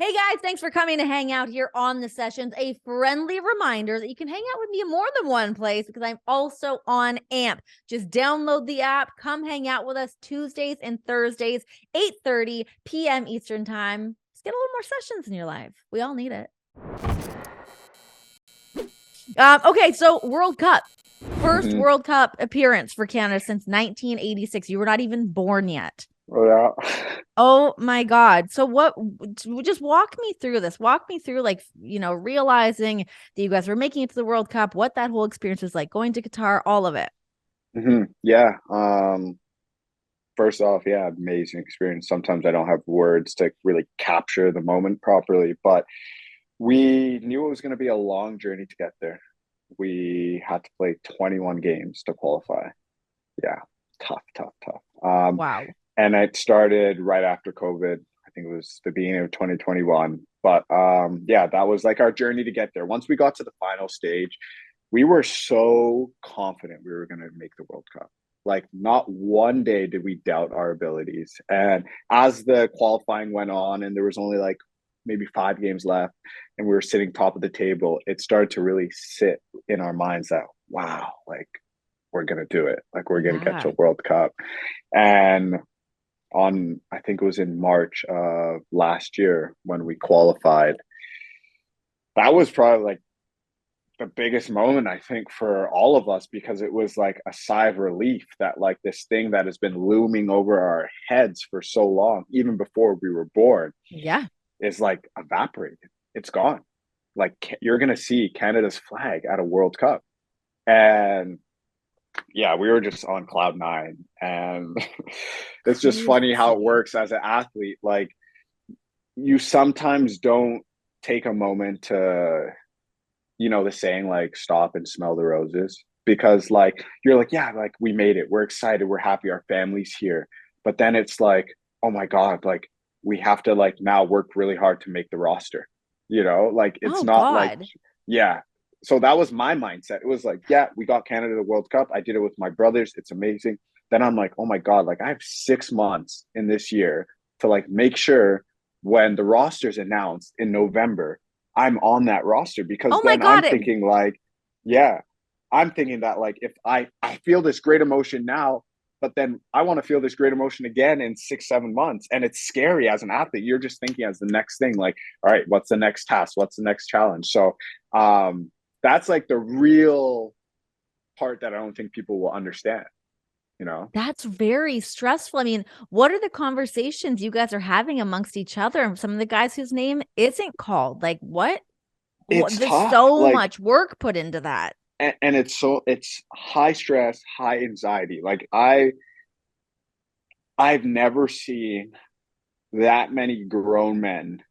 Hey guys, thanks for coming to hang out here on the sessions. A friendly reminder that you can hang out with me in more than one place because I'm also on AMP. Just download the app, come hang out with us Tuesdays and Thursdays, 8:30 p.m. Eastern Time. Just get a little more sessions in your life. We all need it. Okay, so World Cup. First World Cup appearance for Canada since 1986. You were not even born yet. Oh, yeah. Oh my God. So just walk me through this. Walk me through realizing that you guys were making it to the World Cup, what that whole experience was like, going to Qatar, all of it. Yeah. First off, yeah, amazing experience. Sometimes I don't have words to really capture the moment properly, but we knew it was going to be a long journey to get there. We had to play 21 games to qualify. Yeah, tough, tough, tough. Wow. And it started right after COVID. I think it was the beginning of 2021. But yeah, that was like our journey to get there. Once we got to the final stage, we were so confident we were going to make the World Cup. Like, not one day did we doubt our abilities. And as the qualifying went on, and there was only like maybe 5 games left, and we were sitting top of the table, it started to really sit in our minds that, wow, like, we're going to do it. Like, we're going to get to Yeah. a World Cup. And I think it was in March of last year when we qualified, that was probably like the biggest moment I think for all of us, because it was like a sigh of relief that like this thing that has been looming over our heads for so long, even before we were born, Yeah. is like evaporated. It's gone. Like, you're gonna see Canada's flag at a World Cup. And yeah, we were just on cloud 9. And it's just funny how it Crazy. works as an athlete. Like, you sometimes don't take a moment to, the saying like stop and smell the roses, because like you're like, yeah, like we made it, we're excited, we're happy, our family's here. But then it's like, oh my God, like we have to like now work really hard to make the roster. Like, it's Oh not like, God. yeah. So that was my mindset. It was like, yeah, we got Canada the World Cup. I did it with my brothers. It's amazing. Then I'm like, oh my God, like I have 6 months in this year to like make sure when the roster's announced in November, I'm on that roster, because Oh my then I'm God. It thinking like, yeah, I'm thinking that like if I feel this great emotion now, but then I want to feel this great emotion again in 6, 7 months. And it's scary as an athlete. You're just thinking as the next thing, like, all right, what's the next task? What's the next challenge? So that's like the real part that I don't think people will understand, you know? That's very stressful. I mean, what are the conversations you guys are having amongst each other? And some of the guys whose name isn't called, like what? It's There's tough. so Like, much work put into that. and it's high stress, high anxiety. Like, I've never seen that many grown men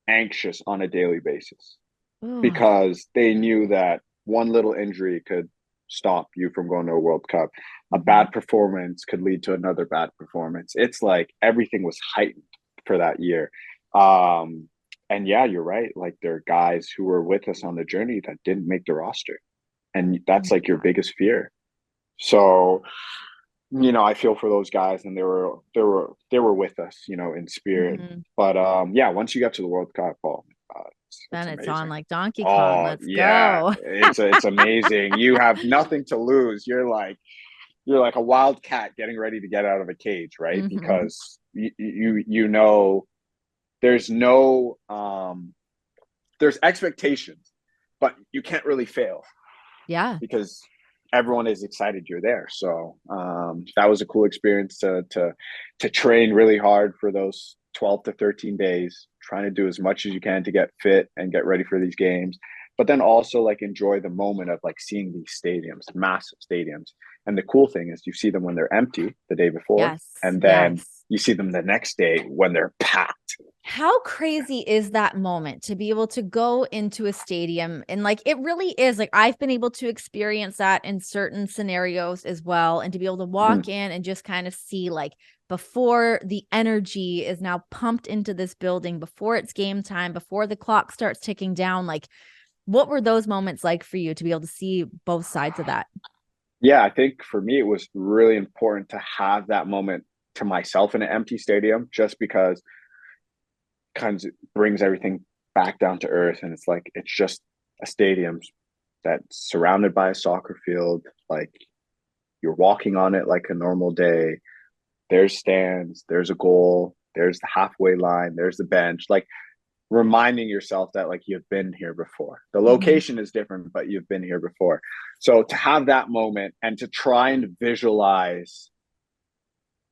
anxious on a daily basis, Ugh. because they knew that one little injury could stop you from going to a World Cup. A Mhm. bad performance could lead to another bad performance. It's like everything was heightened for that year. Um, and yeah, you're right. Like, there are guys who were with us on the journey that didn't make the roster. And Oh that's my like your God. biggest fear. So, I feel for those guys, and they were with us, in spirit. Mhm. But yeah, once you get to the World Cup, oh my God, it's Then it's on amazing. like Donkey Kong. Oh Let's yeah, go. it's amazing. You have nothing to lose. You're like a wild cat getting ready to get out of a cage, right? Mhm. Because there's no there's expectations, but you can't really fail Yeah. because everyone is excited you're there. So that was a cool experience to train really hard for those 12 to 13 days, trying to do as much as you can to get fit and get ready for these games. But then also like enjoy the moment of like seeing these stadiums, massive stadiums. And the cool thing is you see them when they're empty the day before, Yes. and then Yes. you see them the next day when they're packed. How crazy is that moment to be able to go into a stadium and like it really is like I've been able to experience that in certain scenarios as well, and to be able to Mm-hmm. walk in and just kind of see like before the energy is now pumped into this building, before it's game time, before the clock starts ticking down, like what were those moments like for you to be able to see both sides of that? Yeah, I think for me, it was really important to have that moment to myself in an empty stadium, just because kind of brings everything back down to earth. And it's like, it's just a stadium that's surrounded by a soccer field. Like, you're walking on it like a normal day. There's stands, there's a goal, there's the halfway line, there's the bench. Like, reminding yourself that like you've been here before. The location is different, but you've been here before. So to have that moment and to try and visualize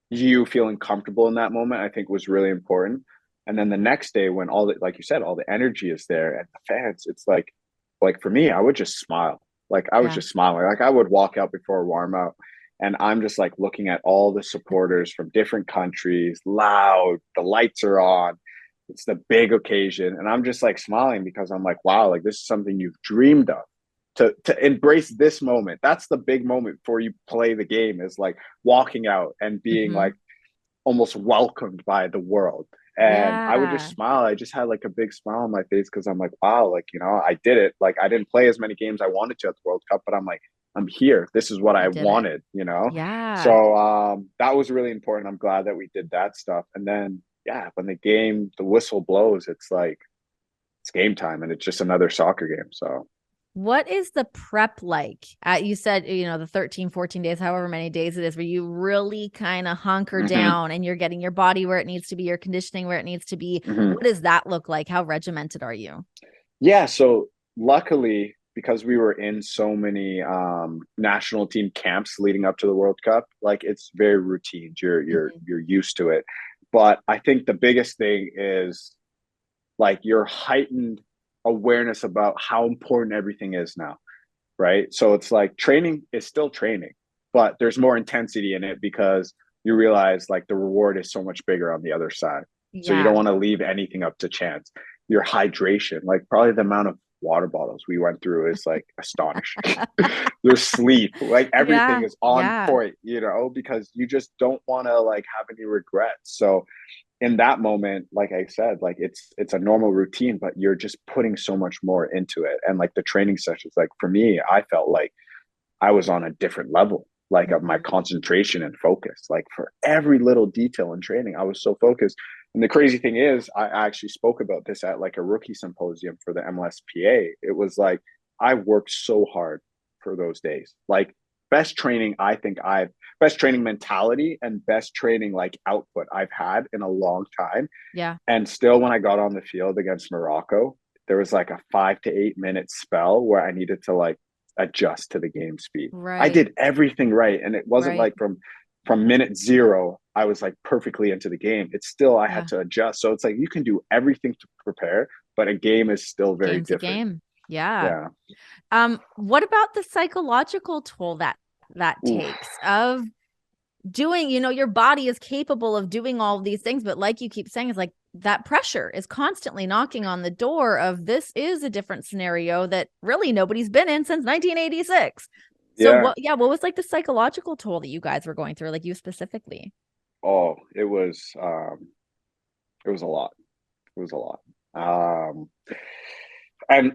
you feeling comfortable in that moment, I think was really important. And then the next day, when all the, like you said, all the energy is there and the fans, it's like for me, I would just smile. Like, I was Yeah. just smiling. Like, I would walk out before a warm up and I'm just like looking at all the supporters from different countries, loud, the lights are on. It's the big occasion. And I'm just like smiling because I'm like, wow, like this is something you've dreamed of. To embrace this moment. That's the big moment before you play the game, is like walking out and being Mm-hmm. like almost welcomed by the world. And I would just Yeah. smile. I just had like a big smile on my face because I'm like, wow, like, I did it. Like, I didn't play as many games I wanted to at the World Cup, but I'm like, I'm here. This is what I You did it. wanted. Yeah. So that was really important. I'm glad that we did that stuff. And then, yeah, when the whistle blows, it's like, it's game time and it's just another soccer game. So What is the prep like? You said, the 13, 14 days, however many days it is, where you really kind of hunker mhm, down and you're getting your body where it needs to be, your conditioning where it needs to be. mhm. What does that look like? How regimented are you? Yeah, so luckily, because we were in so many national team camps leading up to the World Cup, like it's very routine. You're you're Mhm. you're used to it. But I think the biggest thing is like your heightened awareness about how important everything is now, right? So it's like training is still training, but there's more intensity in it because you realize like the reward is so much bigger on the other side. So you don't Yeah. want to leave anything up to chance. Your hydration, like probably the amount of water bottles we went through is like astonishing. Your sleep, like everything Yeah. is on Yeah. point, because you just don't want to like have any regrets. So in that moment, like I said, like it's a normal routine, but you're just putting so much more into it. And like the training sessions, like for me, I felt like I was on a different level, like of my Mhm. concentration and focus. Like for every little detail in training, I was so focused. And the crazy thing is, I actually spoke about this at like a rookie symposium for the MLSPA. It was like I worked so hard for those days. Like best training, I think I've best training mentality and best training like output I've had in a long time. Yeah. And still, when I got on the field against Morocco, there was like a 5 to 8 minute spell where I needed to like adjust to the game speed. I Right. did everything right, and it wasn't Right. like from minute zero I was like perfectly into the game. It's still I had Yeah. to adjust. So it's like you can do everything to prepare, but a game is still very Game's a different. game. Yeah. Yeah. What about the psychological toll that Oof. takes of doing, your body is capable of doing all of these things, but like you keep saying, it's like that pressure is constantly knocking on the door of this is a different scenario that really nobody's been in since 1986. So Yeah. what was like the psychological toll that you guys were going through, like you specifically? Oh, it was a lot. It was a lot. And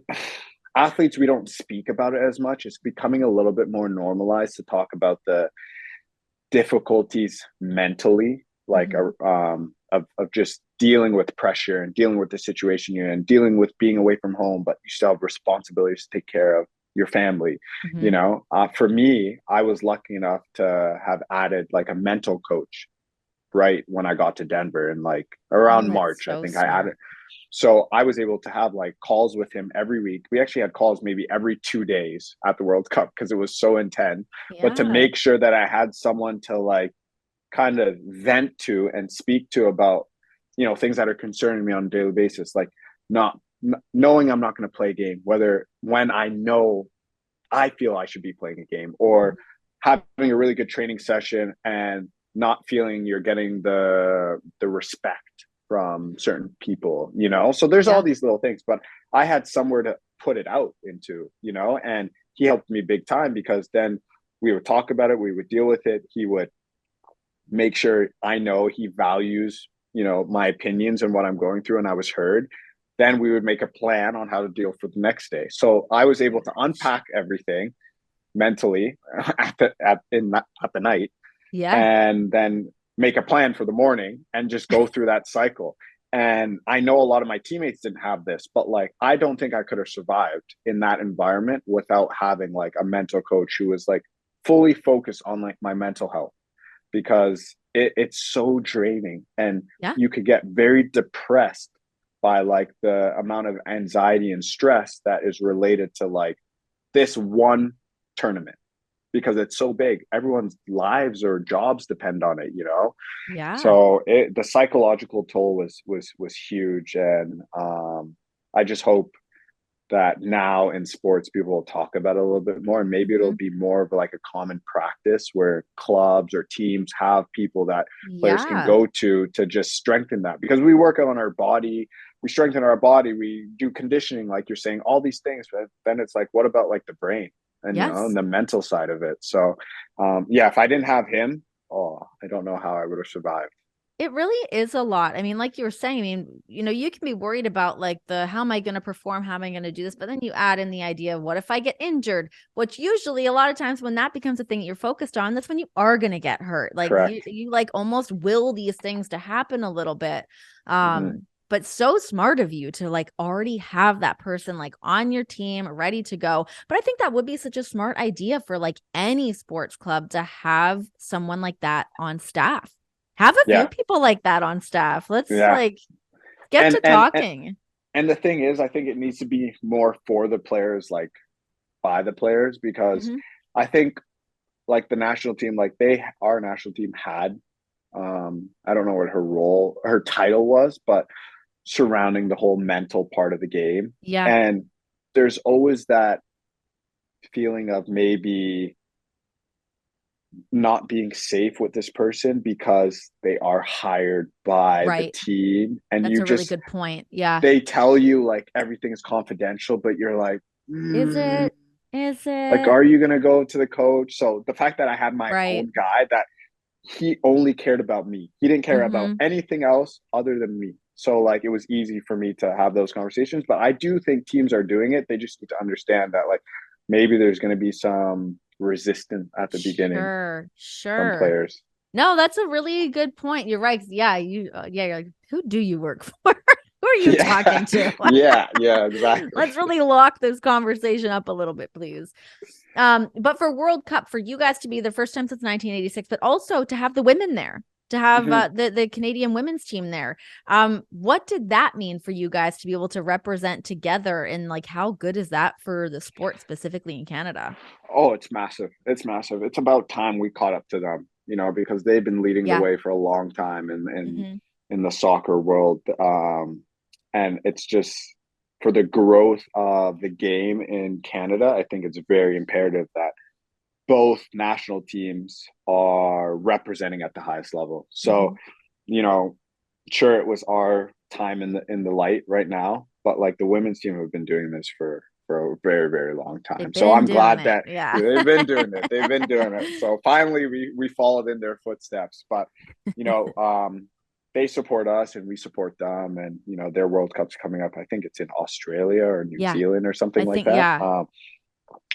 athletes, we don't speak about it as much. It's becoming a little bit more normalized to talk about the difficulties mentally, like Mhm. of just dealing with pressure and dealing with the situation you're in, dealing with being away from home, but you still have responsibilities to take care of your family. Mhm. For me, I was lucky enough to have added like a mental coach right when I got to Denver, and like Oh, around that's March, I so think I added. smart. So I was able to have like calls with him every week. We actually had calls maybe every 2 days at the World Cup because it was so intense. But to Yeah. make sure that I had someone to like kind of vent to and speak to about, things that are concerning me on a daily basis, like not knowing I'm not going to play a game, whether when I know I feel I should be playing a game, or Mhm. having a really good training session and not feeling you're getting the respect from certain people. So there's all Yeah. these little things, but I had somewhere to put it out into, and he helped me big time because then we would talk about it, we would deal with it. He would make sure I know he values, my opinions and what I'm going through, and I was heard. Then we would make a plan on how to deal for the next day. So I was able to unpack everything mentally at the night, Yeah. and then make a plan for the morning and just go through that cycle. And I know a lot of my teammates didn't have this, but like I don't think I could have survived in that environment without having like a mental coach who was like fully focused on like my mental health, because it's so draining, and Yeah. you could get very depressed by like the amount of anxiety and stress that is related to like this one tournament, because it's so big. Everyone's lives or jobs depend on it, you know? Yeah. So the psychological toll was huge. And I just hope that now in sports people will talk about it a little bit more, and maybe it'll Mhm. be more of like a common practice where clubs or teams have people that players can Yeah. go to just strengthen that, because we work on our body, we strengthen our body, we do conditioning like you're saying, all these things, but then it's like what about like the brain and you know, and Yes. the mental side of it. So yeah, if I didn't have him, oh, I don't know how I would have survived. It really is a lot. I mean, like you were saying, I mean, you can be worried about like the how am I going to perform? How am I going to do this? But then you add in the idea of what if I get injured? Which usually a lot of times when that becomes a thing that you're focused on, that's when you are going to get hurt. Like Correct. you like almost will these things to happen a little bit. Mm-hmm. But so smart of you to like already have that person like on your team ready to go. But I think that would be such a smart idea for like any sports club to have someone like that on staff. Have a few Yeah. people like that on staff. Let's Yeah. like get and to and and talking. And the thing is, I think it needs to be more for the players, like by the players, because Mhm. I think like the national team, like our national team had, I don't know what her title was, but surrounding the whole mental part of the game. Yeah, And there's always that feeling of maybe not being safe with this person because they are hired by the right. team, and That's you a really just, good point. Yeah. they tell you like everything is confidential, but you're like, Is mm, it? Is like, it? are you gonna go to the coach? So the fact that I had my Right. own guy, that he only cared about me. He didn't care about Mhm. anything else other than me. So like it was easy for me to have those conversations. But I do think teams are doing it. They just need to understand that like maybe there's gonna be some resistance at the beginning Sure. from Sure. players. No, that's a really good point. You're right. Yeah, yeah, you're like, who do you work for? Who are you talking Yeah. to? Yeah, exactly. Let's really lock this conversation up a little bit, please. But for World Cup, for you guys to be the first time since 1986, but also to have the women there, to have Mm-hmm. the Canadian women's team there. What did that mean for you guys to be able to represent together, and like how good is that for the sport specifically in Canada? Oh, it's massive. It's massive. It's about time we caught up to them, you know, because they've been leading the Yeah. way for a long time Hmm. in the soccer world. And it's just for the growth of the game in Canada, I think it's very imperative that both national teams are representing at the highest level. So, Hmm. you know, sure it was our time in the light right now, but like the women's team have been doing this for a very, very long They've time. So been I'm doing glad it. that, Yeah. yeah, they've been doing it. They've been doing it. So finally we followed in their footsteps. But you know, they support us and we support them, and you know their World Cup's coming up. I think it's in Australia or New Yeah. Zealand or I something like think, that. yeah.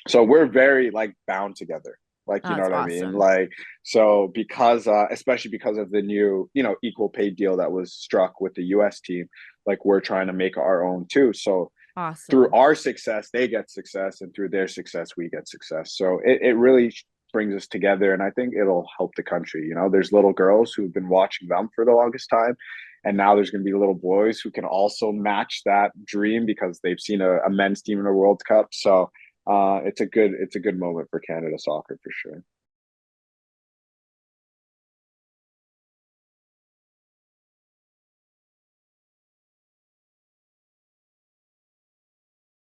So we're very like bound together, like, Oh, you know it's what I mean, awesome. like, so because especially because of the new, you know, equal pay deal that was struck with the US team, like we're trying to make our own too. So through Awesome. our success they get success, and through their success we get success. So it really brings us together, and I think it'll help the country. You know, there's little girls who've been watching them for the longest time, and now there's going to be little boys who can also match that dream because they've seen a men's team in a World Cup. So it's a good moment for Canada soccer for sure.